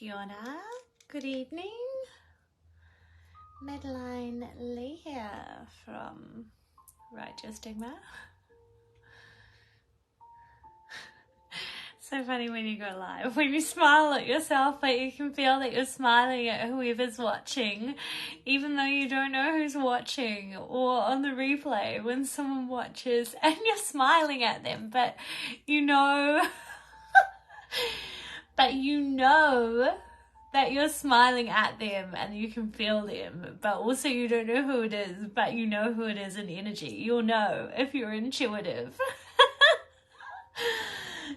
Kia ora, good evening. Madeline Lee here from Righteous Stigma. So funny when you go live, when you smile at yourself, but you can feel that you're smiling at whoever's watching, even though you don't know who's watching. Or on the replay, when someone watches and you're smiling at them, but you know that you're smiling at them and you can feel them, but also you don't know who it is, but you know who it is in energy. You'll know if you're intuitive.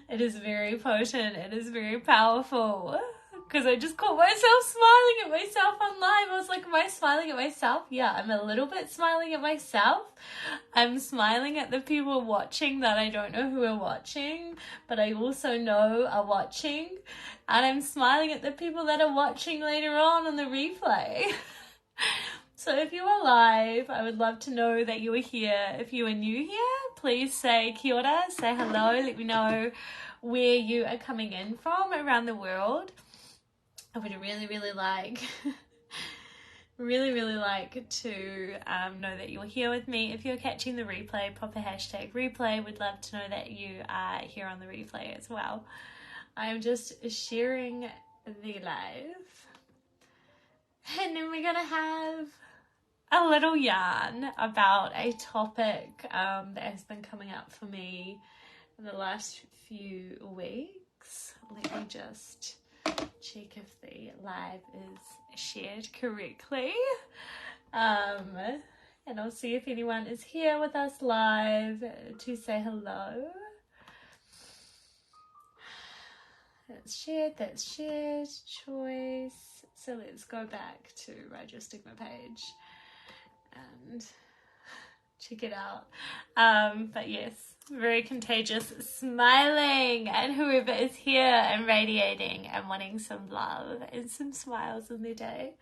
It is very potent. It is very powerful. Because I just caught myself smiling at myself on live. I was like, am I smiling at myself? Yeah, I'm a little bit smiling at myself. I'm smiling at the people watching that I don't know who are watching, but I also know are watching. And I'm smiling at the people that are watching later on the replay. So if you are live, I would love to know that you are here. If you are new here, please say kia ora, say hello, let me know where you are coming in from around the world. I would really like to know that you're here with me. If you're catching the replay, pop a hashtag replay. We'd love to know that you are here on the replay as well. I'm just sharing the live. And then we're going to have a little yarn about a topic that has been coming up for me in the last few weeks. Let me just check if the live is shared correctly. And I'll see if anyone is here with us live to say hello. That's shared, choice. So let's go back to Righteous Stigma page and check it out. But yes, very contagious, smiling, and whoever is here and radiating and wanting some love and some smiles in their day.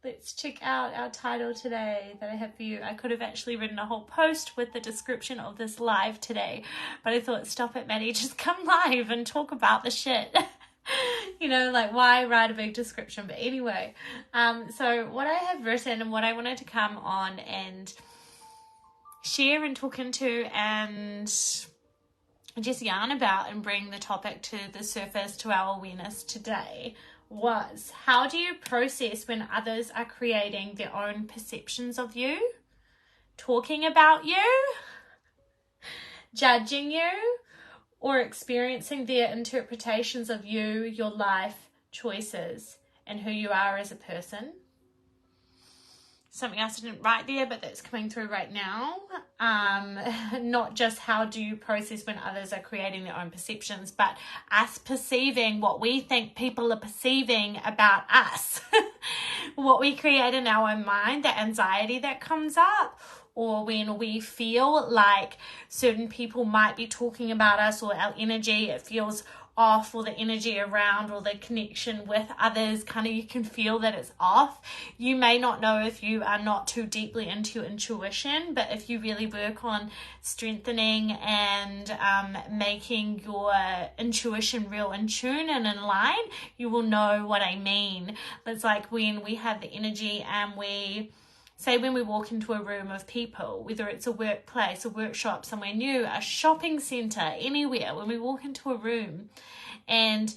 Let's check out our title today that I have for you. I could have actually written a whole post with the description of this live today, but I thought, stop it, Maddie, just come live and talk about the shit. You know, like, why write a big description? But anyway, so what I have written and what I wanted to come on and share and talk into and just yarn about and bring the topic to the surface, to our awareness today, was how do you process when others are creating their own perceptions of you, talking about you, judging you, or experiencing their interpretations of you, your life, choices, and who you are as a person. Something else I didn't write there, but that's coming through right now. Not just how do you process when others are creating their own perceptions, but us perceiving what we think people are perceiving about us. What we create in our own mind, the anxiety that comes up, or when we feel like certain people might be talking about us, or our energy, it feels off, or the energy around or the connection with others, kind of, you can feel that it's off. You may not know if you are not too deeply into your intuition, but if you really work on strengthening and making your intuition real in tune and in line, you will know what I mean. It's like when we have the energy and we say, when we walk into a room of people, whether it's a workplace, a workshop, somewhere new, a shopping centre, anywhere, when we walk into a room, and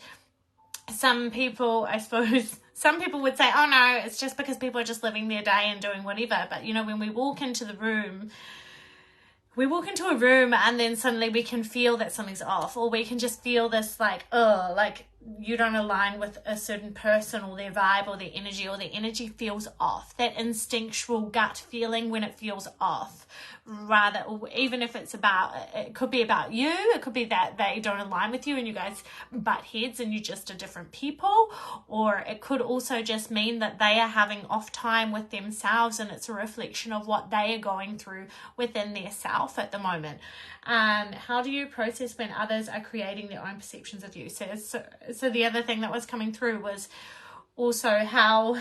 some people, I suppose, some people would say, oh no, it's just because people are just living their day and doing whatever. But, you know, when we walk into the room, and then suddenly we can feel that something's off, or we can just feel this like, oh, like you don't align with a certain person or their vibe or their energy feels off. That instinctual gut feeling when it feels off, rather, even if it's about, it could be about you, it could be that they don't align with you and you guys butt heads and you just are different people, or it could also just mean that they are having off time with themselves and it's a reflection of what they are going through within their self at the moment. How do you process when others are creating their own perceptions of you? So the other thing that was coming through was, Also, how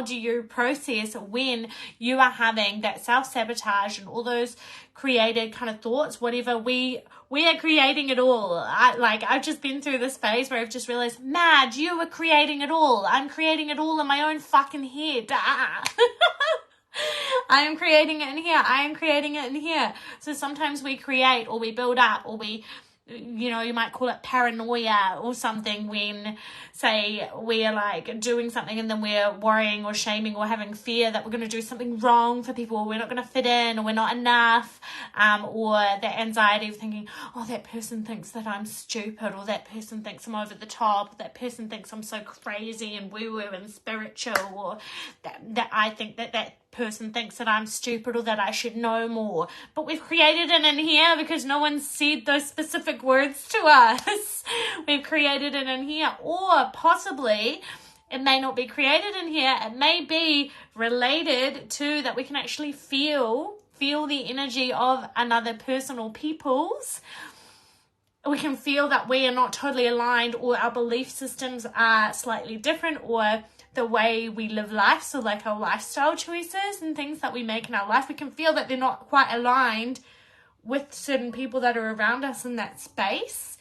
do you process when you are having that self-sabotage and all those created kind of thoughts, whatever, we are creating it all. I've just been through this phase where I've just realized, Mad, you were creating it all. I'm creating it all in my own fucking head. I am creating it in here. I am creating it in here. So sometimes we create, or we build up, or we, you might call it paranoia or something, when, say, we're like doing something and then we're worrying or shaming or having fear that we're going to do something wrong for people, or we're not going to fit in, or we're not enough, or that anxiety of thinking, oh, that person thinks that I'm stupid, or that person thinks I'm over the top, or that person thinks I'm so crazy and woo-woo and spiritual, or that I think that person thinks that I'm stupid, or that I should know more. But we've created it in here because no one said those specific words to us. We've created it in here. Or possibly it may not be created in here. It may be related to that we can actually feel the energy of another person or people's. We can feel that we are not totally aligned, or our belief systems are slightly different, or the way we live life, so like our lifestyle choices and things that we make in our life, we can feel that they're not quite aligned with certain people that are around us in that space.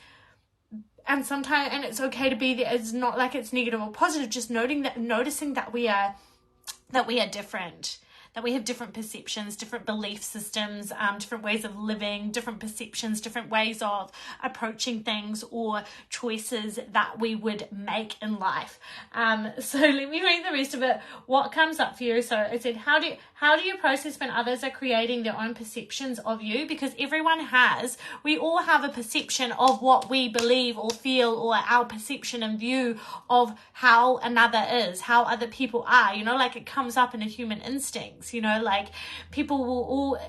And sometimes, and it's okay to be there. It's not like it's negative or positive, just noticing that we are different, that we have different perceptions, different belief systems, different ways of living, different perceptions, different ways of approaching things, or choices that we would make in life. So let me read the rest of it. What comes up for you? So it said, how do you process when others are creating their own perceptions of you? Because we all have a perception of what we believe or feel, or our perception and view of how another is, how other people are, like it comes up in a human instinct. Like people will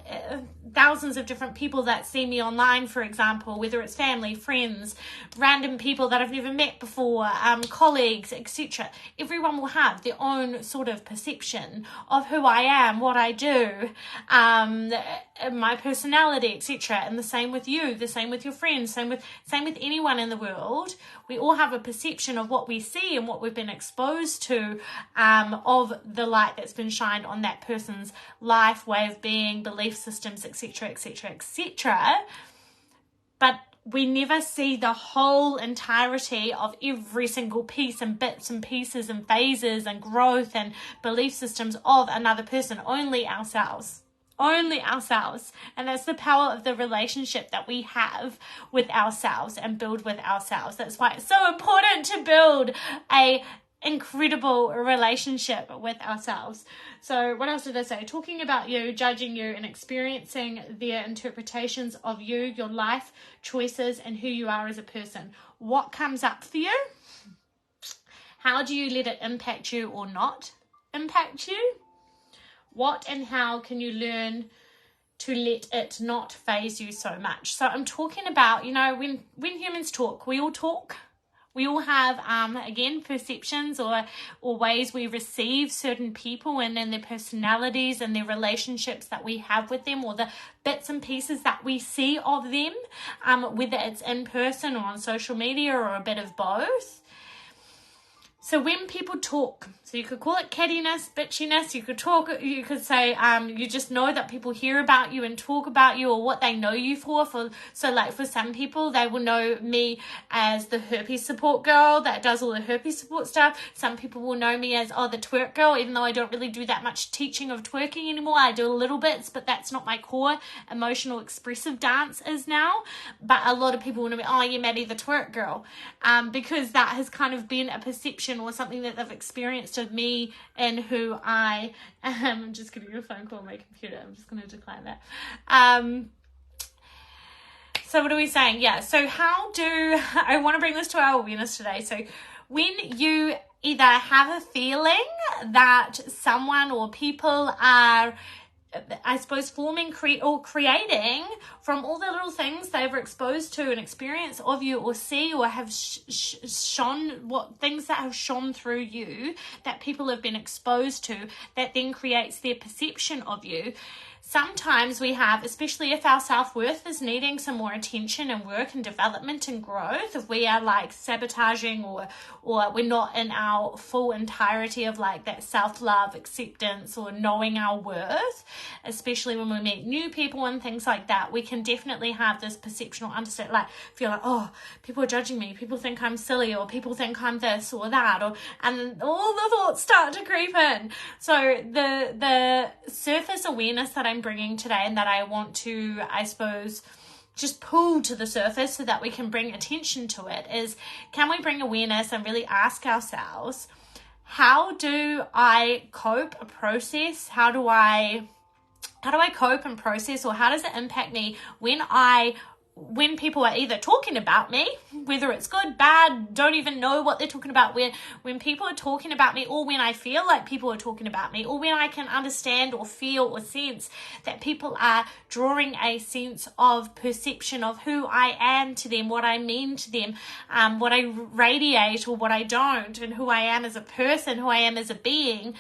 thousands of different people that see me online, for example, whether it's family, friends, random people that I've never met before, colleagues, etc. Everyone will have their own sort of perception of who I am, what I do, my personality, etc. And the same with you, the same with your friends, same with anyone in the world. We all have a perception of what we see and what we've been exposed to, of the light that's been shined on that person's life, way of being, belief systems, etc., etc., etc. But we never see the whole entirety of every single piece and bits and pieces and phases and growth and belief systems of another person, only ourselves. Only ourselves. And that's the power of the relationship that we have with ourselves and build with ourselves. That's why it's so important to build a incredible relationship with ourselves. So what else did I say? Talking about you, judging you, and experiencing their interpretations of you, your life choices, and who you are as a person. What comes up for you? How do you let it impact you or not impact you? What and how can you learn to let it not phase you so much? So I'm talking about, when humans talk, we all talk. We all have, again, perceptions or ways we receive certain people and their personalities and their relationships that we have with them, or the bits and pieces that we see of them, whether it's in person or on social media or a bit of both. So when people talk, so you could call it cattiness, bitchiness, you could say, you just know that people hear about you and talk about you, or what they know you for. So like for some people, they will know me as the herpes support girl that does all the herpes support stuff. Some people will know me as, the twerk girl, even though I don't really do that much teaching of twerking anymore. I do a little bits, but that's not my core. Emotional expressive dance is now. But a lot of people will know me, you're Maddie the twerk girl, because that has kind of been a perception or something that they've experienced of me and who I am. I'm just getting a phone call on my computer. I'm just going to decline that. So what are we saying? Yeah, so I want to bring this to our awareness today. So when you either have a feeling that someone or people are, I suppose, forming or creating from all the little things they were exposed to and experience of you, or see, or have things that have shone through you that people have been exposed to, that then creates their perception of you. sometimes we have, especially if our self-worth is needing some more attention and work and development and growth, if we are like sabotaging or we're not in our full entirety of like that self-love, acceptance, or knowing our worth, especially when we meet new people and things like that, we can definitely have this perception or understand, like feel like, oh, people are judging me, people think I'm silly, or people think I'm this or that, and all the thoughts start to creep in. So the surface awareness that I'm bringing today, and that I want to, I suppose, just pull to the surface so that we can bring attention to it, is, can we bring awareness and really ask ourselves, how do I cope, process, how do I cope and process, or how does it impact me when people are either talking about me, whether it's good, bad, don't even know what they're talking about, when people are talking about me, or when I feel like people are talking about me, or when I can understand or feel or sense that people are drawing a sense of perception of who I am to them, what I mean to them, what I radiate or what I don't, and who I am as a person, who I am as a being.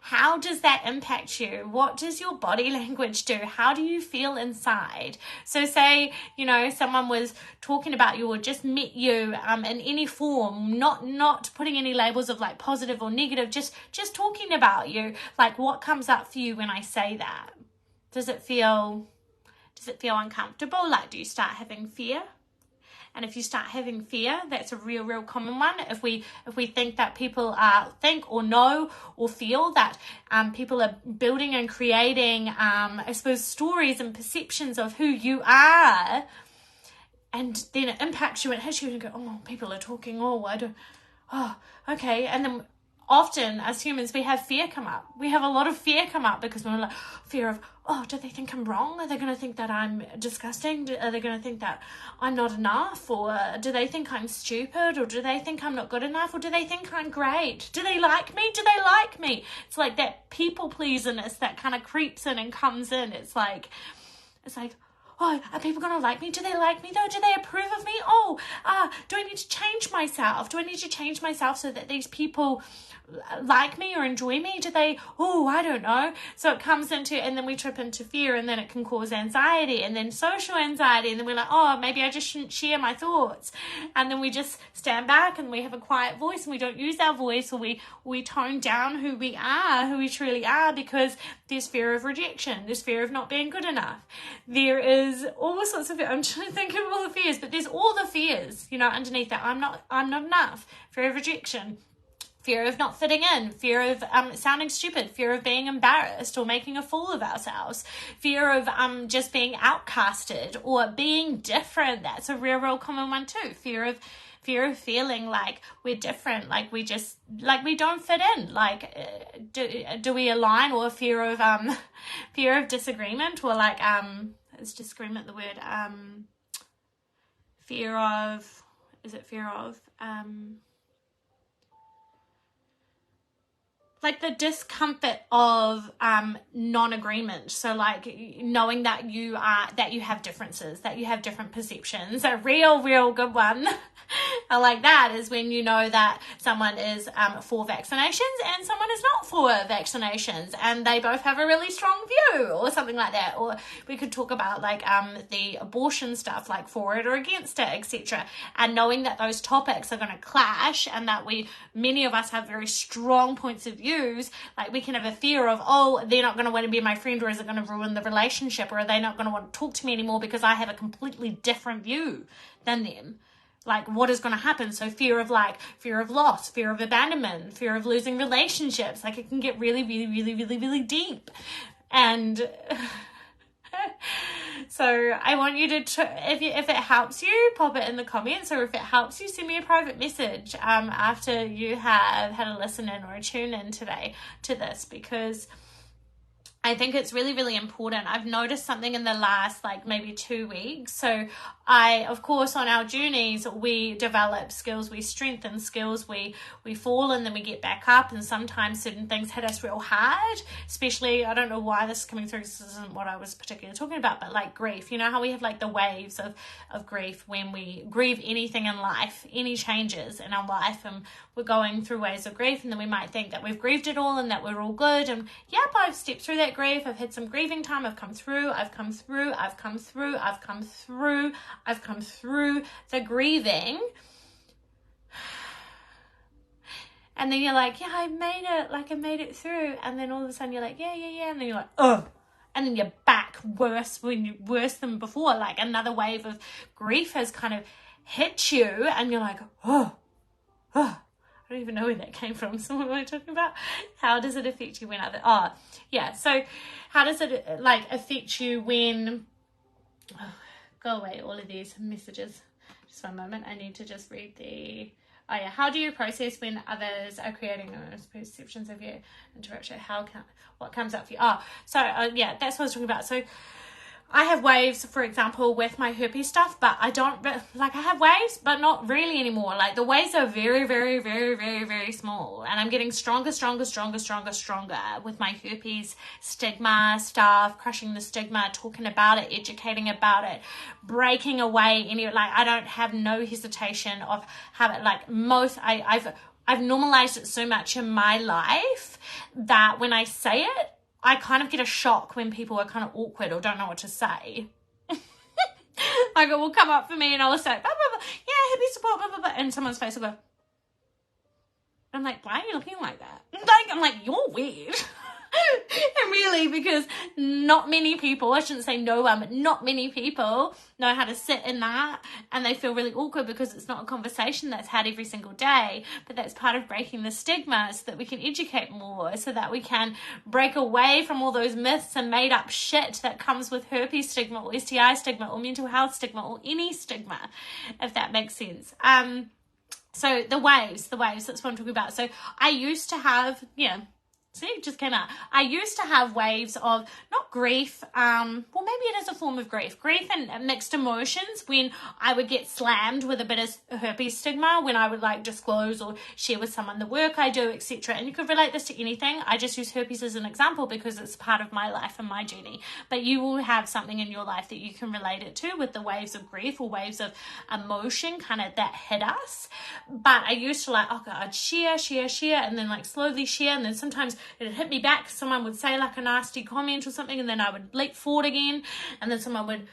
How does that impact you? What does your body language do? How do you feel inside? So say, someone was talking about you or just met you in any form, not putting any labels of like positive or negative, just talking about you. Like, what comes up for you when I say that? Does it feel uncomfortable? Like, do you start having fear? And if you start having fear, that's a real common one. If we think that people think or know or feel that people are building and creating, I suppose, stories and perceptions of who you are, and then it impacts you and hits you and you go, oh, people are talking, okay. And then often as humans, we have fear come up. We have a lot of fear come up because we're like, fear of, oh, do they think I'm wrong? Are they going to think that I'm disgusting? Are they going to think that I'm not enough? Or do they think I'm stupid? Or do they think I'm not good enough? Or do they think I'm great? Do they like me? Do they like me? It's like that people pleaserness that kind of creeps in and comes in. It's like, oh, are people going to like me? Do they like me though? Do they approve of me? Oh, do I need to change myself? Do I need to change myself so that these people like me or enjoy me? Do they, I don't know. So it comes into, and then we trip into fear, and then it can cause anxiety, and then social anxiety, and then we're like, oh, maybe I just shouldn't share my thoughts. And then we just stand back and we have a quiet voice and we don't use our voice, or we tone down who we are, who we truly are, because there's fear of rejection, there's fear of not being good enough. There is all sorts of fear. I'm trying to think of all the fears, but there's all the fears, underneath that. I'm not enough, fear of rejection, fear of not fitting in, fear of sounding stupid, fear of being embarrassed or making a fool of ourselves, fear of just being outcasted or being different. That's a real common one too. Fear of feeling like we're different, like we don't fit in, like do we align, or fear of disagreement, or like is disagreement the word? Fear of like the discomfort of non-agreement. So like knowing that you have differences, that you have different perceptions. A real good one I like that is when you know that someone is for vaccinations and someone is not for vaccinations, and they both have a really strong view or something like that. Or we could talk about like the abortion stuff, like for it or against it, etc. And knowing that those topics are going to clash, and that many of us have very strong points of views. Like we can have a fear of, oh, they're not going to want to be my friend, or is it going to ruin the relationship, or are they not going to want to talk to me anymore because I have a completely different view than them. Like what is going to happen? So fear of loss, fear of abandonment, fear of losing relationships. Like it can get really, really, really, really, really deep. And so I want you to, if it helps you, pop it in the comments, or if it helps you, send me a private message after you have had a listen in or a tune in today to this, because I think it's really, really important. I've noticed something in the last maybe 2 weeks. So of course, on our journeys, we develop skills, we strengthen skills, we fall and then we get back up. And sometimes certain things hit us real hard, especially, I don't know why this is coming through, this isn't what I was particularly talking about, but like grief. You know how we have the waves of grief when we grieve anything in life, any changes in our life, and we're going through waves of grief, and then we might think that we've grieved it all and that we're all good. And yep, I've stepped through that grief. I've had some grieving time. I've come through the grieving. And then you're like, yeah, I made it. Like, I made it through. And then all of a sudden you're like, yeah. And then you're like, oh. And then you're back worse than before. Like, another wave of grief has kind of hit you. And you're like, oh. I don't even know where that came from. So what am I talking about? How does it affect you when so how does it, like, affect you when... go away, all of these messages. Just one moment. I need to just read the... how do you process when others are creating perceptions of you? Interaction. What comes up for you? That's what I was talking about. So I have waves, for example, with my herpes stuff, but I don't, I have waves, but not really anymore. Like, the waves are very, very, very, very, very small, and I'm getting stronger with my herpes stigma stuff, crushing the stigma, talking about it, educating about it, breaking away I don't have no hesitation of having, I've normalized it so much in my life that when I say it, I kind of get a shock when people are kind of awkward or don't know what to say. Like, it will come up for me and I'll say, blah, blah, blah, yeah, happy support, blah, blah, blah, and someone's face will go. I'm like, why are you looking like that? I'm like, you're weird. And really, because not many people, I shouldn't say no one, but not many people know how to sit in that, and they feel really awkward because it's not a conversation that's had every single day. But that's part of breaking the stigma, so that we can educate more, so that we can break away from all those myths and made up shit that comes with herpes stigma or STI stigma or mental health stigma or any stigma, if that makes sense. So the waves, that's what I'm talking about. So I used to have, see, it just came out. I used to have waves of, not grief, maybe it is a form of grief and mixed emotions when I would get slammed with a bit of herpes stigma, when I would disclose or share with someone the work I do, etc. And you could relate this to anything. I just use herpes as an example because it's part of my life and my journey. But you will have something in your life that you can relate it to with the waves of grief or waves of emotion kind of that hit us. But I used to I'd share, and then slowly share, and then sometimes it'd hit me back. Someone would say a nasty comment or something, and then I would leap forward again, and then someone would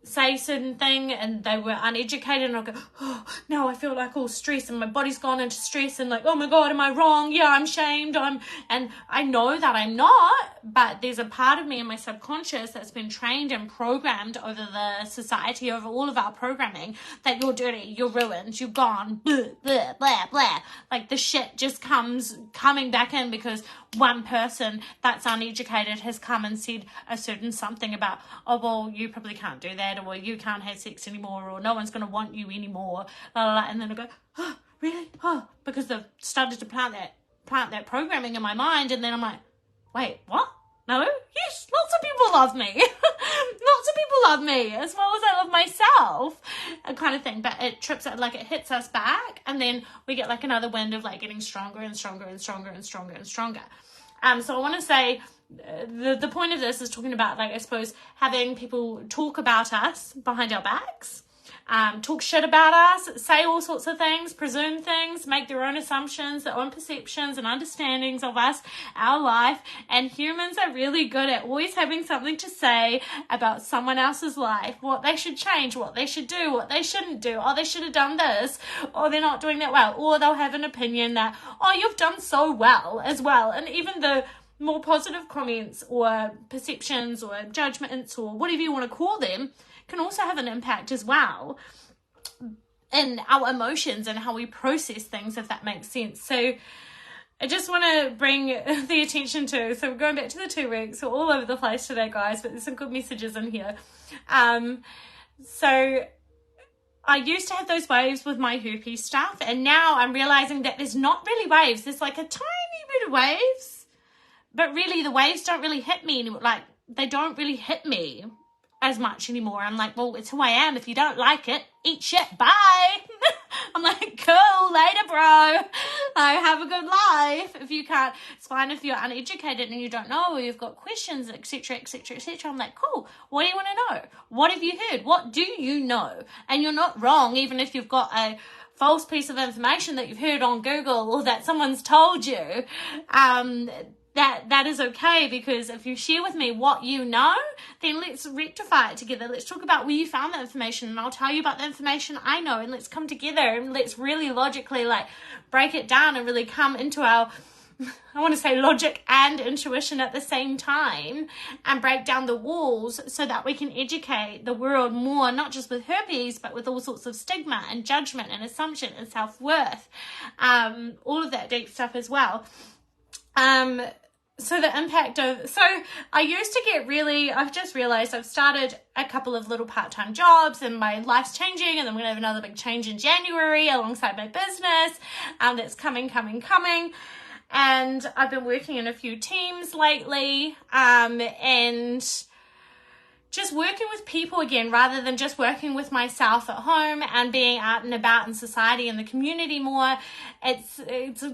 say a certain thing and they were uneducated, and I'll go, oh, now I feel all stressed and my body's gone into stress, and oh my God, am I wrong? Yeah, I'm shamed. And I know that I'm not, but there's a part of me in my subconscious that's been trained and programmed over the society, over all of our programming, that you're dirty, you're ruined, you're gone, blah, blah, blah, blah. The shit just coming back in because one person that's uneducated has come and said a certain something about, oh, well, you probably can't do that, or you can't have sex anymore, or no one's going to want you anymore, blah, blah, blah. And then I go, oh, really? Oh, because they've started to plant that programming in my mind, and then I'm like, wait, what? No? Yes, lots of people love me. Lots of people love me, as well as I love myself, kind of thing. But it trips it, it hits us back, and then we get another wind of getting stronger and stronger and stronger and stronger and stronger. So I want to say, the point of this is talking about, I suppose, having people talk about us behind our backs, talk shit about us, say all sorts of things, presume things, make their own assumptions, their own perceptions and understandings of us, our life. And humans are really good at always having something to say about someone else's life, what they should change, what they should do, what they shouldn't do. Oh, they should have done this, or they're not doing that well, or they'll have an opinion that, oh, you've done so well as well. And even the more positive comments or perceptions or judgments or whatever you want to call them can also have an impact as well in our emotions and how we process things, if that makes sense. So I just want to bring the attention to, so we're going back to the 2 weeks. We're all over the place today, guys, but there's some good messages in here. So I used to have those waves with my herpes stuff, and now I'm realizing that there's not really waves. There's a tiny bit of waves, but really the waves don't really hit me anymore. They don't really hit me as much anymore. I'm like, well, it's who I am. If you don't like it, eat shit, bye. I'm like, cool, later, bro. Have a good life. If you can't, it's fine if you're uneducated and you don't know, or you've got questions, etc., etc., etc. I'm like, cool, what do you want to know? What have you heard? What do you know? And you're not wrong, even if you've got a false piece of information that you've heard on Google or that someone's told you. that is okay, because if you share with me what you know, then let's rectify it together. Let's talk about where you found that information, and I'll tell you about the information I know, and let's come together and let's really logically like break it down and really come into our, I want to say logic and intuition at the same time, and break down the walls so that we can educate the world more, not just with herpes, but with all sorts of stigma and judgment and assumption and self-worth, all of that deep stuff as well. So the impact of, so I used to get really, I've just realized I've started a couple of little part-time jobs and my life's changing, and I'm going to have another big change in January alongside my business, that's coming. And I've been working in a few teams lately, and just working with people again, rather than just working with myself at home and being out and about in society and the community more. It's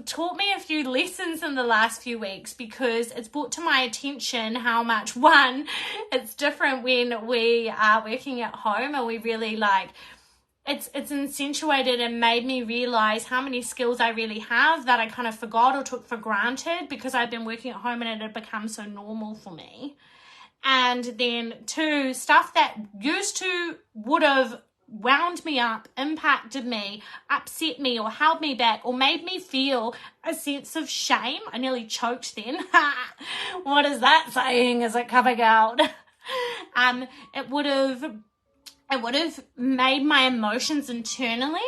taught me a few lessons in the last few weeks, because it's brought to my attention how much, one, it's different when we are working at home, and we really like, it's accentuated and made me realize how many skills I really have that I kind of forgot or took for granted because I've been working at home and it had become so normal for me. And then two, stuff that used to would have wound me up, impacted me, upset me, or held me back, or made me feel a sense of shame. I nearly choked then. What is that saying? Is it coming out? It would have made my emotions internally,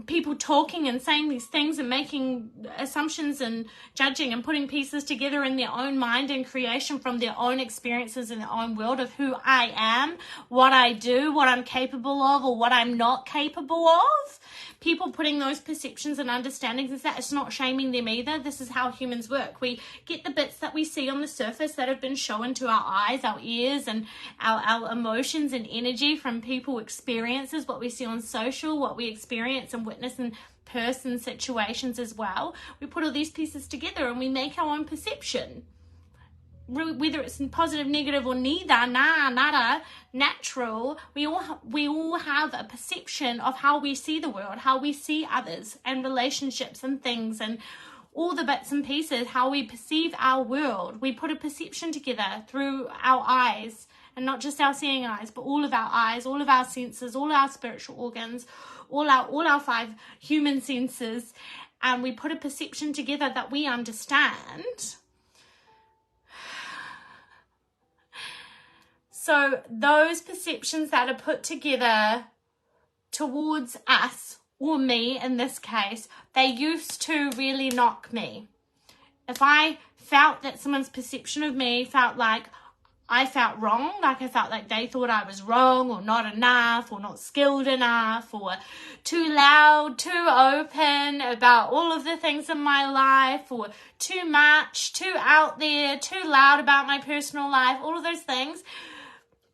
people talking and saying these things and making assumptions and judging and putting pieces together in their own mind and creation from their own experiences in their own world of who I am, what I do, what I'm capable of, or what I'm not capable of. People putting those perceptions and understandings is that it's not shaming them either. This is how humans work. We get the bits that we see on the surface that have been shown to our eyes, our ears, and our emotions and energy from people experiences, what we see on social, what we experience and witness in person situations as well. We put all these pieces together and we make our own perception. Whether it's positive, negative, or neither, nada, natural, we all have a perception of how we see the world, how we see others and relationships and things and all the bits and pieces, how we perceive our world. We put a perception together through our eyes, and not just our seeing eyes, but all of our eyes, all of our senses, all our spiritual organs, all our 5 human senses, and we put a perception together that we understand. So those perceptions that are put together towards us, or me in this case, they used to really knock me. If I felt that someone's perception of me felt like I felt wrong, like I felt like they thought I was wrong or not enough or not skilled enough or too loud, too open about all of the things in my life, or too much, too out there, too loud about my personal life, all of those things.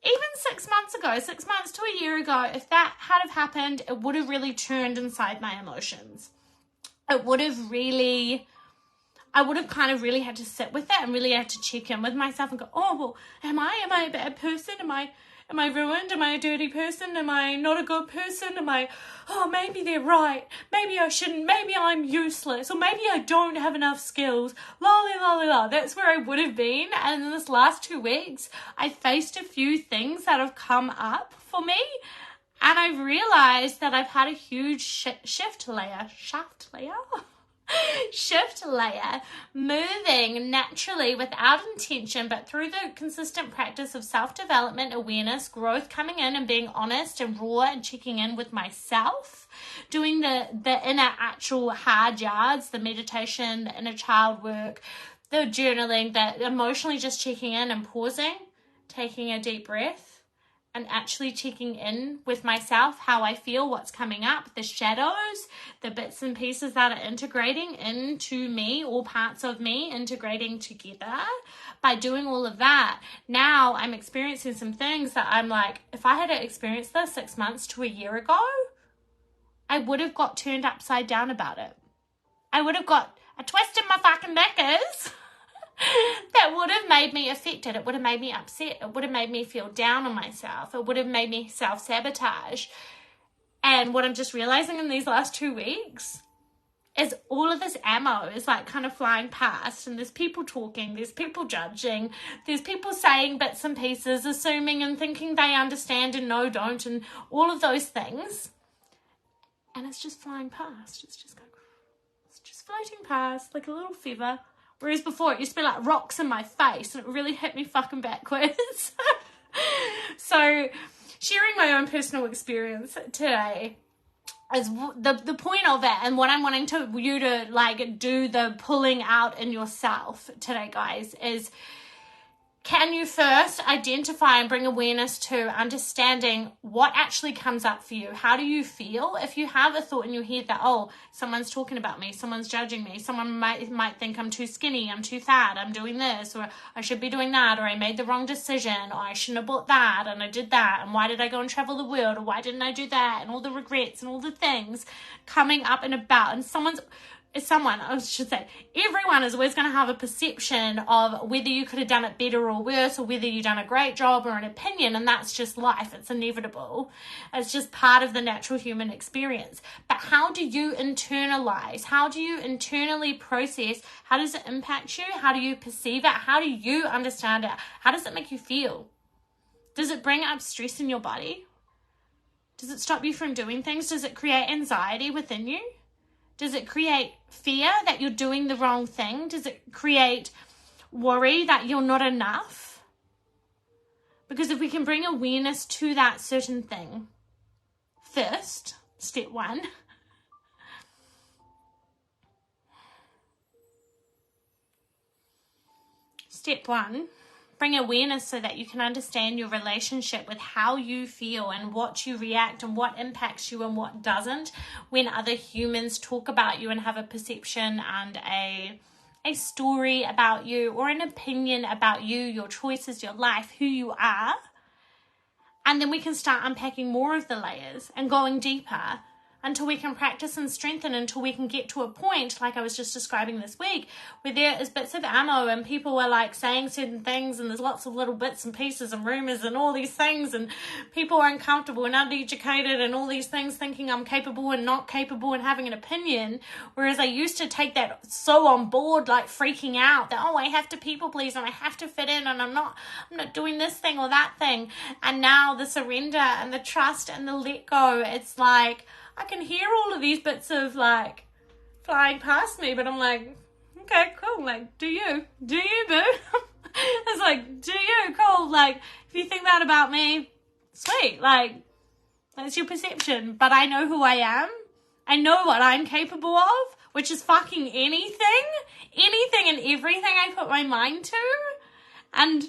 Even 6 months ago, 6 months to a year ago, if that had have happened, it would have really turned inside my emotions. It would have really, I would have kind of really had to sit with it and really had to check in with myself and go, oh, well, am I a bad person? Am I ruined? Am I a dirty person? Am I not a good person? Oh, maybe they're right. Maybe I shouldn't. Maybe I'm useless. Or maybe I don't have enough skills. La. That's where I would have been. And in this last 2 weeks, I faced a few things that have come up for me. And I've realized that I've had a huge shift layer, moving naturally without intention, but through the consistent practice of self-development, awareness, growth, coming in and being honest and raw and checking in with myself, doing the inner actual hard yards, the meditation, the inner child work, the journaling, the emotionally just checking in and pausing, taking a deep breath, and actually checking in with myself, how I feel, what's coming up, the shadows, the bits and pieces that are integrating into me, all parts of me integrating together. By doing all of that, now I'm experiencing some things that I'm like, if I had experienced this 6 months to a year ago, I would have got turned upside down about it. I would have got a twist in my fucking knickers that would have made me affected. It would have made me upset. It would have made me feel down on myself. It would have made me self-sabotage. And what I'm just realizing in these last 2 weeks is all of this ammo is like kind of flying past, and there's people talking, there's people judging, there's people saying bits and pieces, assuming and thinking they understand and no, don't, and all of those things. And it's just flying past. It's just floating past like a little feather. Whereas before it used to be like rocks in my face, and it really hit me fucking backwards. So sharing my own personal experience today is the point of it, and what I'm wanting you to like do the pulling out in yourself today, guys, is can you first identify and bring awareness to understanding what actually comes up for you? How do you feel? If you have a thought in your head that, oh, someone's talking about me, someone's judging me, someone might think I'm too skinny, I'm too fat, I'm doing this, or I should be doing that, or I made the wrong decision, or I shouldn't have bought that, and I did that, and why did I go and travel the world, or why didn't I do that, and all the regrets and all the things coming up and about, and everyone is always going to have a perception of whether you could have done it better or worse, or whether you've done a great job or an opinion, and that's just life. It's inevitable. It's just part of the natural human experience. But how do you internalize? How do you internally process? How does it impact you? How do you perceive it? How do you understand it? How does it make you feel? Does it bring up stress in your body? Does it stop you from doing things? Does it create anxiety within you? Does it create fear that you're doing the wrong thing? Does it create worry that you're not enough? Because if we can bring awareness to that certain thing first, step one, bring awareness so that you can understand your relationship with how you feel and what you react and what impacts you and what doesn't when other humans talk about you and have a perception and a story about you or an opinion about you, your choices, your life, who you are. And then we can start unpacking more of the layers and going deeper until we can practice and strengthen, until we can get to a point, like I was just describing this week, where there is bits of ammo and people are like saying certain things and there's lots of little bits and pieces and rumors and all these things, and people are uncomfortable and uneducated and all these things, thinking I'm capable and not capable and having an opinion. Whereas I used to take that so on board, like freaking out that, oh, I have to people please and I have to fit in and I'm not doing this thing or that thing. And now the surrender and the trust and the let go, it's like I can hear all of these bits of like flying past me, but I'm like, okay, cool. Like, do you, boo? It's like, do you, cool. Like, if you think that about me, sweet. Like, that's your perception. But I know who I am. I know what I'm capable of, which is fucking anything and everything I put my mind to. And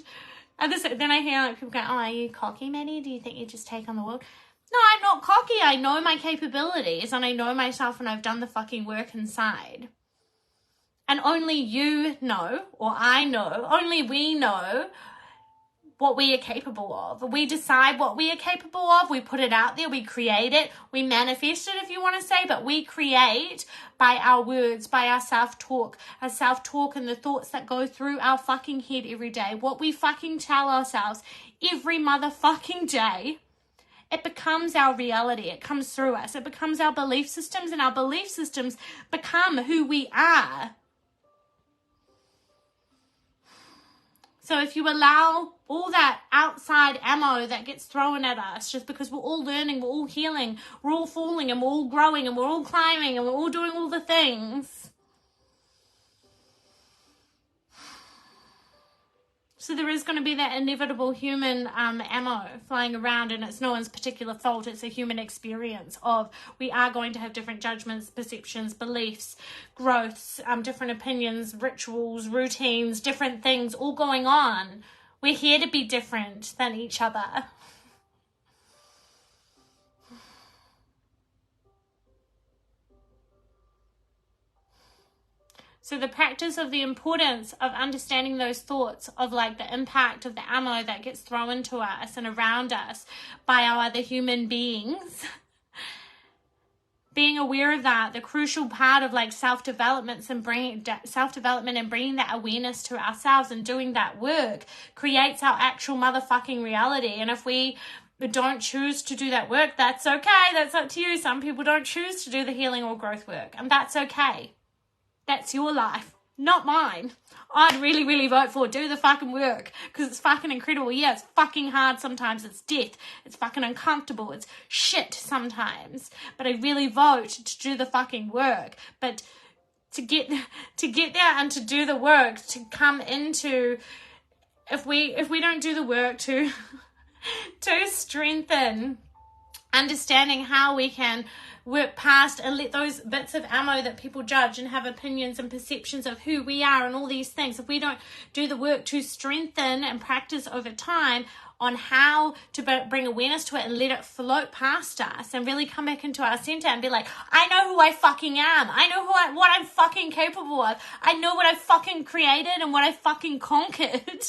then I hear like people go, oh, are you cocky, Maddie? Do you think you just take on the world? No, I'm not cocky. I know my capabilities and I know myself and I've done the fucking work inside. And only you know, or I know, only we know what we are capable of. We decide what we are capable of. We put it out there. We create it. We manifest it, if you want to say, but we create by our words, by our self-talk and the thoughts that go through our fucking head every day. What we fucking tell ourselves every motherfucking day. It becomes our reality. It comes through us. It becomes our belief systems, and our belief systems become who we are. So if you allow all that outside ammo that gets thrown at us just because we're all learning, we're all healing, we're all falling and we're all growing and we're all climbing and we're all doing all the things. So there is going to be that inevitable human ammo flying around, and it's no one's particular fault. It's a human experience of we are going to have different judgments, perceptions, beliefs, growths, different opinions, rituals, routines, different things all going on. We're here to be different than each other. So the practice of the importance of understanding those thoughts of like the impact of the ammo that gets thrown to us and around us by our other human beings, being aware of that, the crucial part of like self-development and bringing that awareness to ourselves and doing that work creates our actual motherfucking reality. And if we don't choose to do that work, that's okay. That's up to you. Some people don't choose to do the healing or growth work, and that's okay. That's your life, not mine. I'd really, really vote for do the fucking work, because it's fucking incredible. Yeah, it's fucking hard sometimes. It's death. It's fucking uncomfortable. It's shit sometimes. But I really vote to do the fucking work. But to get there and to do the work, to come into, if we don't do the work to strengthen understanding how we can work past and let those bits of ammo that people judge and have opinions and perceptions of who we are and all these things, if we don't do the work to strengthen and practice over time on how to bring awareness to it and let it float past us and really come back into our center and be like, I know who I fucking am. I know what I'm fucking capable of. I know what I've fucking created and what I fucking conquered.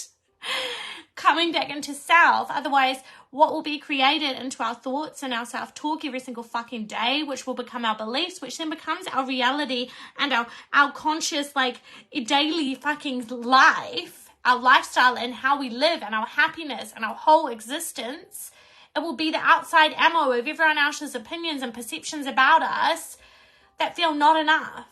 Coming back into self. Otherwise, what will be created into our thoughts and our self-talk every single fucking day, which will become our beliefs, which then becomes our reality and our conscious, like, daily fucking life, our lifestyle and how we live and our happiness and our whole existence. It will be the outside ammo of everyone else's opinions and perceptions about us that feel not enough,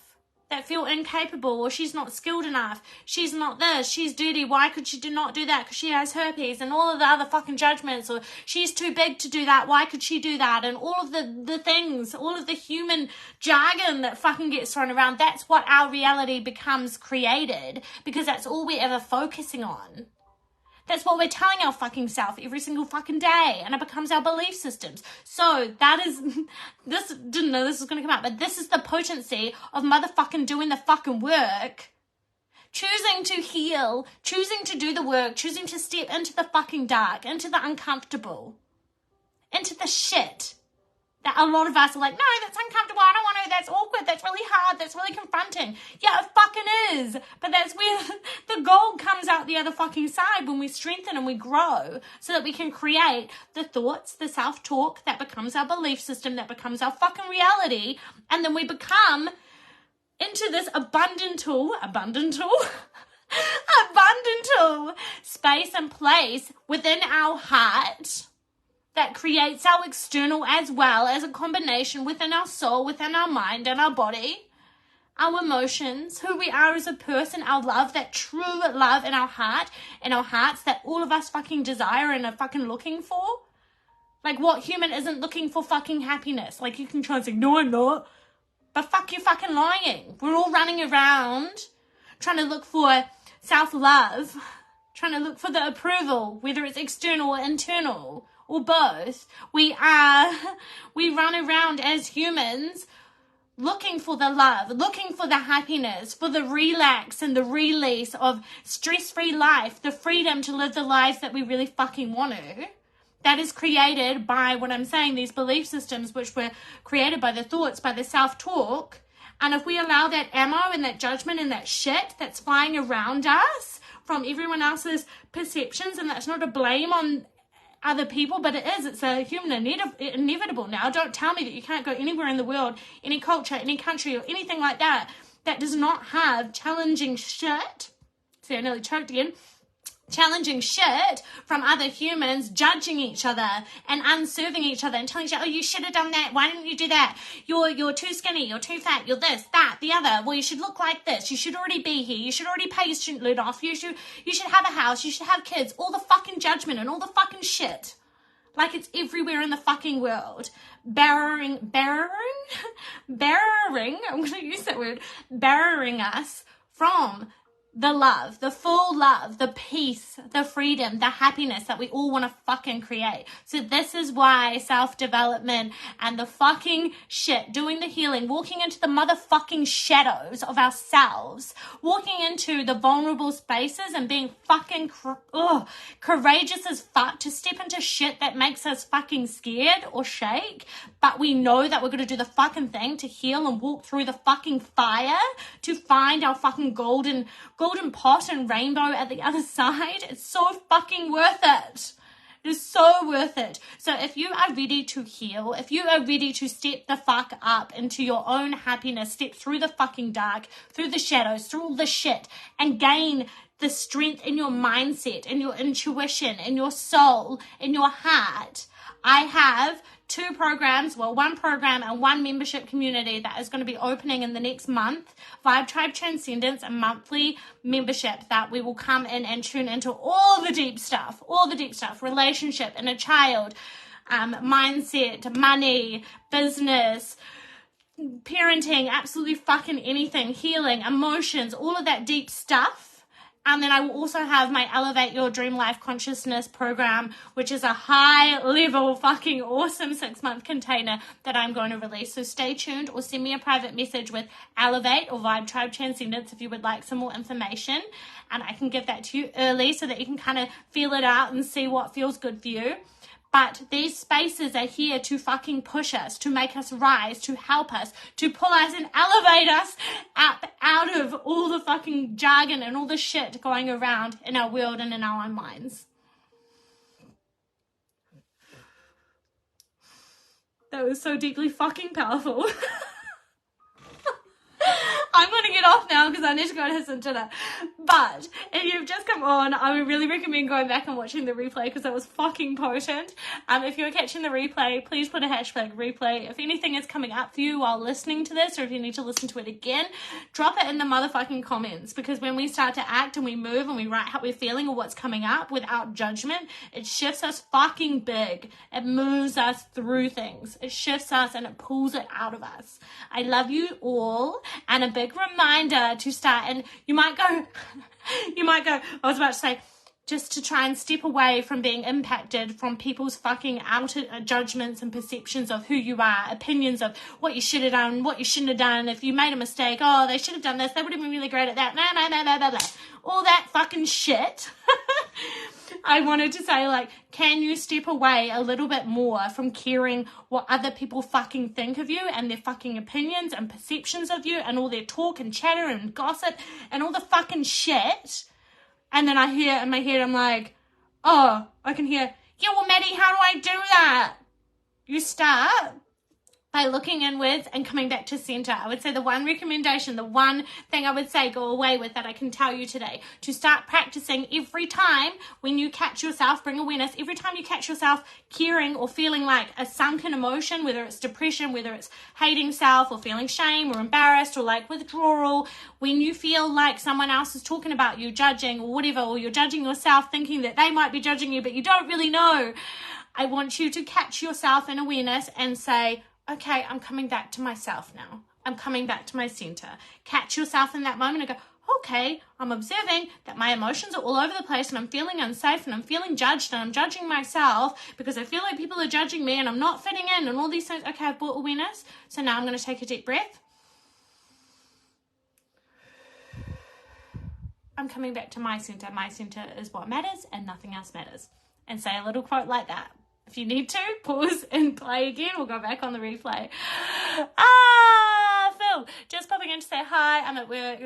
that feel incapable, or she's not skilled enough, she's not this, she's dirty, why could she not do that because she has herpes, and all of the other fucking judgments, or she's too big to do that, why could she do that, and all of the things, all of the human jargon that fucking gets thrown around. That's what our reality becomes created, because that's all we're ever focusing on. That's what we're telling our fucking self every single fucking day, and it becomes our belief systems. So that is, didn't know this was going to come out, but this is the potency of motherfucking doing the fucking work, choosing to heal, choosing to do the work, choosing to step into the fucking dark, into the uncomfortable, into the shit that a lot of us are like, no, that's uncomfortable, I don't want to, that's awkward, that's really hard, that's really confronting. Yeah, it fucking is. But that's where the gold comes out the other fucking side, when we strengthen and we grow, so that we can create the thoughts, the self-talk that becomes our belief system, that becomes our fucking reality, and then we become into this abundant space and place within our heart that creates our external, as well as a combination within our soul, within our mind and our body, our emotions, who we are as a person, our love, that true love in our heart, in our hearts, that all of us fucking desire and are fucking looking for. Like, what human isn't looking for fucking happiness? Like, you can try and say, no, I'm not. But fuck, you fucking lying. We're all running around trying to look for self-love, trying to look for the approval, whether it's external or internal, or both. We run around as humans looking for the love, looking for the happiness, for the relax and the release of stress-free life, the freedom to live the lives that we really fucking want to. That is created by, what I'm saying, these belief systems, which were created by the thoughts, by the self-talk. And if we allow that ammo and that judgment and that shit that's flying around us from everyone else's perceptions, and that's not a blame on other people, but it's a human inevitable now. Don't tell me that you can't go anywhere in the world, any culture, any country, or anything like that, that does not have challenging shit. See, I nearly choked again. Challenging shit from other humans, judging each other and unserving each other and telling each other, oh, you should have done that, why didn't you do that, you're too skinny, you're too fat, you're this, that, the other, well, you should look like this, you should already be here, you should already pay your student loan off, you should have a house, you should have kids, all the fucking judgment and all the fucking shit, like it's everywhere in the fucking world, barriering, I'm going to use that word, barriering us from the love, the full love, the peace, the freedom, the happiness that we all want to fucking create. So this is why self-development and the fucking shit, doing the healing, walking into the motherfucking shadows of ourselves, walking into the vulnerable spaces and being fucking courageous as fuck to step into shit that makes us fucking scared or shake, but we know that we're going to do the fucking thing to heal and walk through the fucking fire to find our fucking golden pot and rainbow at the other side. It's so fucking worth it. It is so worth it. So if you are ready to heal, if you are ready to step the fuck up into your own happiness, step through the fucking dark, through the shadows, through all the shit, and gain the strength in your mindset, in your intuition, in your soul, in your heart, I have 2 programs, well, 1 program and 1 membership community that is going to be opening in the next month. Vibe Tribe Transcendence, a monthly membership that we will come in and tune into all the deep stuff, relationship, inner child, mindset, money, business, parenting, absolutely fucking anything, healing, emotions, all of that deep stuff. And then I will also have my Elevate Your Dream Life Consciousness program, which is a high level fucking awesome 6-month container that I'm going to release. So stay tuned, or send me a private message with Elevate or Vibe Tribe Transcendence if you would like some more information. And I can give that to you early so that you can kind of feel it out and see what feels good for you. But these spaces are here to fucking push us, to make us rise, to help us, to pull us and elevate us up out of all the fucking jargon and all the shit going around in our world and in our own minds. That was so deeply fucking powerful. I'm going to get off now because I need to go and have some dinner. But if you've just come on, I would really recommend going back and watching the replay because that was fucking potent. If you're catching the replay, please put a hashtag replay. If anything is coming up for you while listening to this, or if you need to listen to it again, drop it in the motherfucking comments, because when we start to act and we move and we write how we're feeling or what's coming up without judgment, it shifts us fucking big. It moves us through things. It shifts us and it pulls it out of us. I love you all, and a big reminder to start, and you might go, I was about to say, just to try and step away from being impacted from people's fucking outer judgments and perceptions of who you are, opinions of what you should have done, what you shouldn't have done, if you made a mistake, oh, they should have done this, they would have been really great at that, blah, all that fucking shit. I wanted to say, like, can you step away a little bit more from caring what other people fucking think of you and their fucking opinions and perceptions of you and all their talk and chatter and gossip and all the fucking shit? And then I hear in my head, I'm like, oh, I can hear, yeah, well, Maddie, how do I do that? You start by looking inwards and coming back to center. I would say the one recommendation, the one thing I would say go away with that I can tell you today, to start practicing every time when you catch yourself, bring awareness, every time you catch yourself caring or feeling like a sunken emotion, whether it's depression, whether it's hating self or feeling shame or embarrassed or like withdrawal, when you feel like someone else is talking about you, judging or whatever, or you're judging yourself thinking that they might be judging you but you don't really know, I want you to catch yourself in awareness and say, okay, I'm coming back to myself now. I'm coming back to my center. Catch yourself in that moment and go, okay, I'm observing that my emotions are all over the place and I'm feeling unsafe and I'm feeling judged and I'm judging myself because I feel like people are judging me and I'm not fitting in and all these things. Okay, I've brought awareness. So now I'm going to take a deep breath. I'm coming back to my center. My center is what matters and nothing else matters. And say a little quote like that. If you need to, pause and play again. We'll go back on the replay. Phil, just popping in to say hi. I'm at work.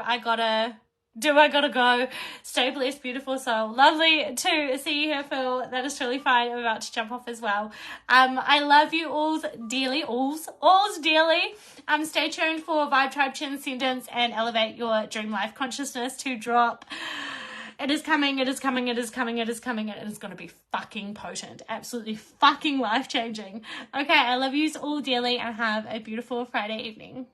I gotta go. Stay blessed, beautiful soul. Lovely to see you here, Phil. That is totally fine. I'm about to jump off as well. I love you alls dearly. Alls dearly. Stay tuned for Vibe Tribe Transcendence and Elevate Your Dream Life Consciousness to drop. It is coming, it is coming, it is coming, it is coming, and it's going to be fucking potent. Absolutely fucking life-changing. Okay, I love you all dearly and have a beautiful Friday evening.